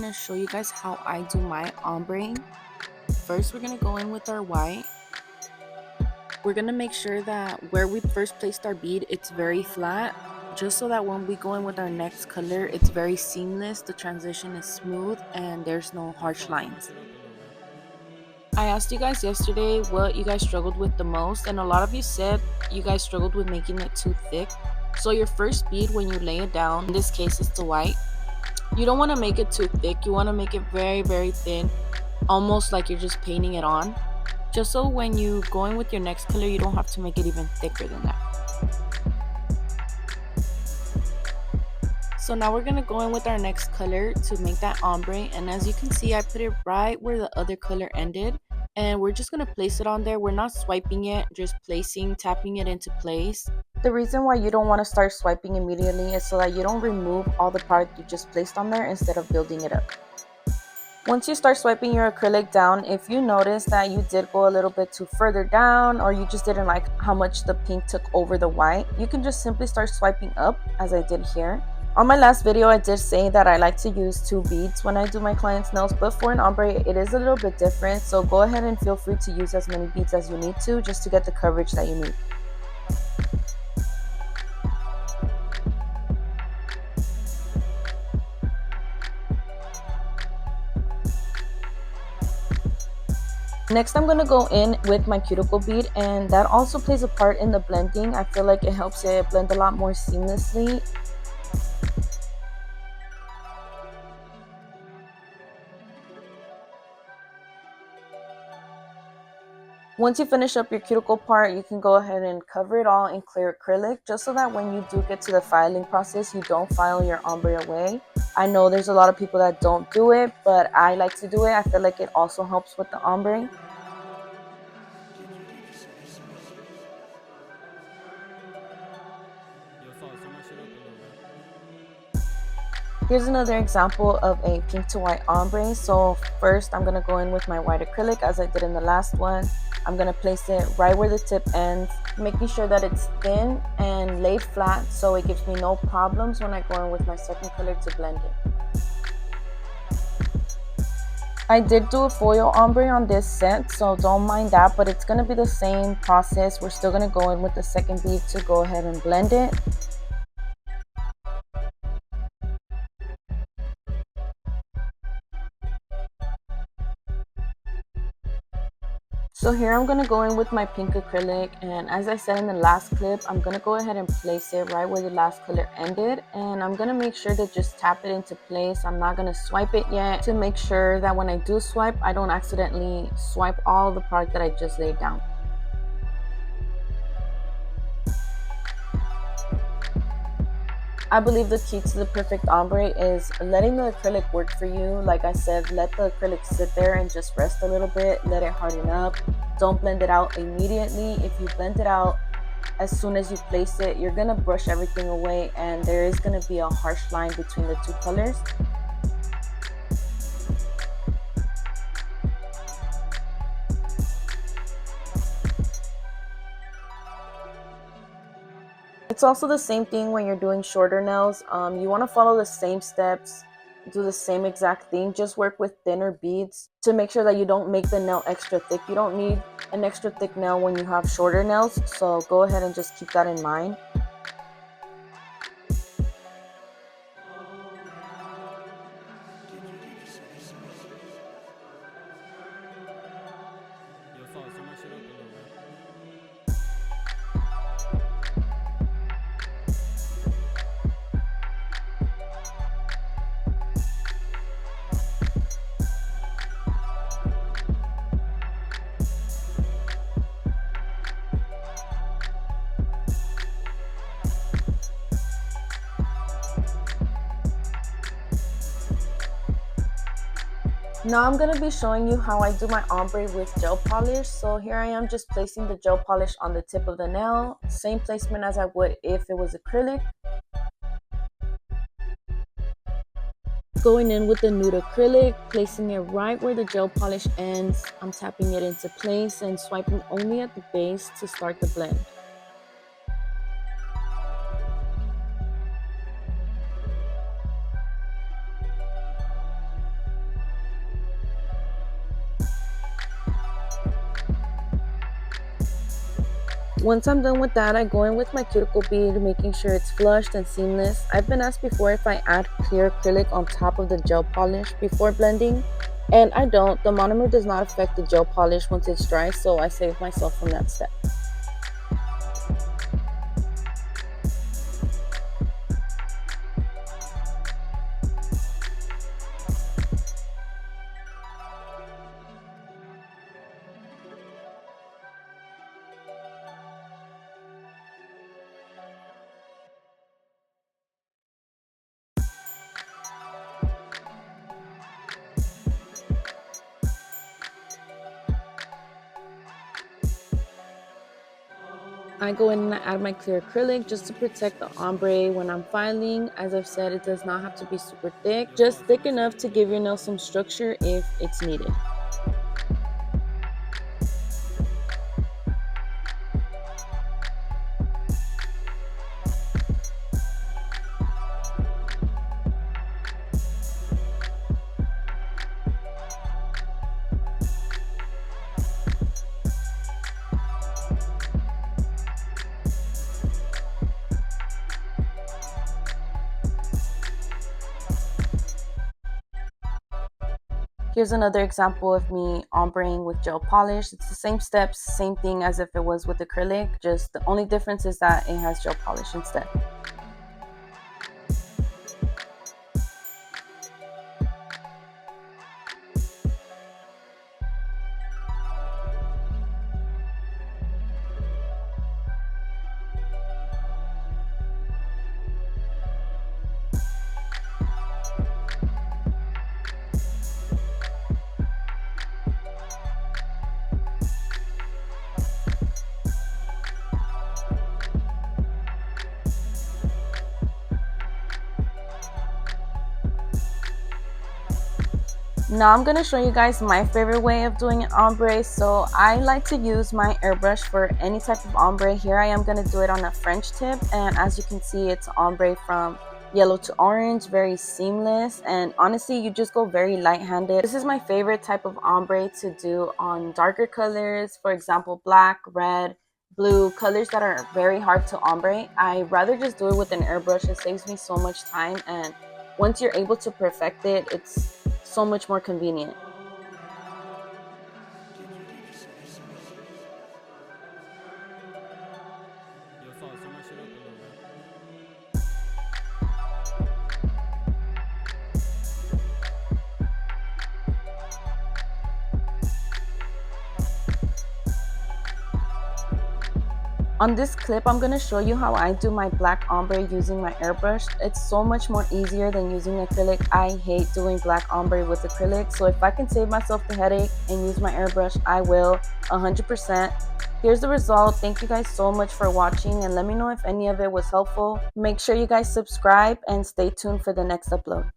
to show you guys how I do my ombre. First, we're going to go in with our white. We're going to make sure that where we first placed our bead, it's very flat, just so that when we go in with our next color, it's very seamless, the transition is smooth, and there's no harsh lines. I asked you guys yesterday what you guys struggled with the most, and a lot of you said you guys struggled with making it too thick. So your first bead, when you lay it down, in this case it's the white, you don't want to make it too thick. You want to make it very thin, almost like you're just painting it on, just so when you go in with your next color, you don't have to make it even thicker than that. So now we're going to go in with our next color to make that ombre, and as you can see, I put it right where the other color ended, and we're just going to place it on there. We're not swiping it, just placing, tapping it into place. The reason why you don't want to start swiping immediately is so that you don't remove all the product you just placed on there instead of building it up. Once you start swiping your acrylic down, if you notice that you did go a little bit too further down, or you just didn't like how much the pink took over the white, you can just simply start swiping up as I did here. On my last video, I did say that I like to use 2 beads when I do my clients' nails, but for an ombre, it is a little bit different, so go ahead and feel free to use as many beads as you need to, just to get the coverage that you need. Next, I'm going to go in with my cuticle bead, and that also plays a part in the blending. I feel like it helps it blend a lot more seamlessly. Once you finish up your cuticle part, you can go ahead and cover it all in clear acrylic, just so that when you do get to the filing process, you don't file your ombre away. I know there's a lot of people that don't do it, but I like to do it. I feel like it also helps with the ombre. Here's another example of a pink to white ombre. So first I'm going to go in with my white acrylic as I did in the last one. I'm going to place it right where the tip ends, making sure that it's thin and laid flat so it gives me no problems when I go in with my second color to blend it. I did do a foil ombre on this set, so don't mind that, but it's going to be the same process. We're still going to go in with the second bead to go ahead and blend it. So here I'm going to go in with my pink acrylic, and as I said in the last clip, I'm going to go ahead and place it right where the last color ended, and I'm going to make sure to just tap it into place. I'm not going to swipe it yet, to make sure that when I do swipe, I don't accidentally swipe all the product that I just laid down. I believe the key to the perfect ombre is letting the acrylic work for you. Like I said, let the acrylic sit there and just rest a little bit, let it harden up. Don't blend it out immediately. If you blend it out as soon as you place it, you're gonna brush everything away, and there is gonna be a harsh line between the two colors. It's also the same thing when you're doing shorter nails. You want to follow the same steps, do the same exact thing, just work with thinner beads to make sure that you don't make the nail extra thick. You don't need an extra thick nail when you have shorter nails, so go ahead and just keep that in mind. Now I'm going to be showing you how I do my ombre with gel polish. So here I am just placing the gel polish on the tip of the nail. Same placement as I would if it was acrylic. Going in with the nude acrylic, placing it right where the gel polish ends. I'm tapping it into place and swiping only at the base to start the blend. Once I'm done with that, I go in with my cuticle bead, making sure it's flushed and seamless. I've been asked before if I add clear acrylic on top of the gel polish before blending, and I don't. The monomer does not affect the gel polish once it's dry, so I save myself from that step. I go in and I add my clear acrylic just to protect the ombre when I'm filing. As I've said, it does not have to be super thick, just thick enough to give your nail some structure if it's needed. Here's another example of me ombreing with gel polish. It's the same steps, same thing as if it was with acrylic, just the only difference is that it has gel polish instead. Now I'm going to show you guys my favorite way of doing an ombre. So I like to use my airbrush for any type of ombre. Here I am going to do it on a French tip, and as you can see, it's ombre from yellow to orange, very seamless, and honestly you just go very light-handed. This is my favorite type of ombre to do on darker colors, for example black, red, blue, colors that are very hard to ombre. I rather just do it with an airbrush. It saves me so much time, and once you're able to perfect it, it's so much more convenient. Yo, Salt, turn my shit up a little bit. On this clip, I'm going to show you how I do my black ombre using my airbrush. It's so much more easier than using acrylic. I hate doing black ombre with acrylic, so if I can save myself the headache and use my airbrush, I will 100%. Here's the result. Thank you guys so much for watching, and let me know if any of it was helpful. Make sure you guys subscribe and stay tuned for the next upload.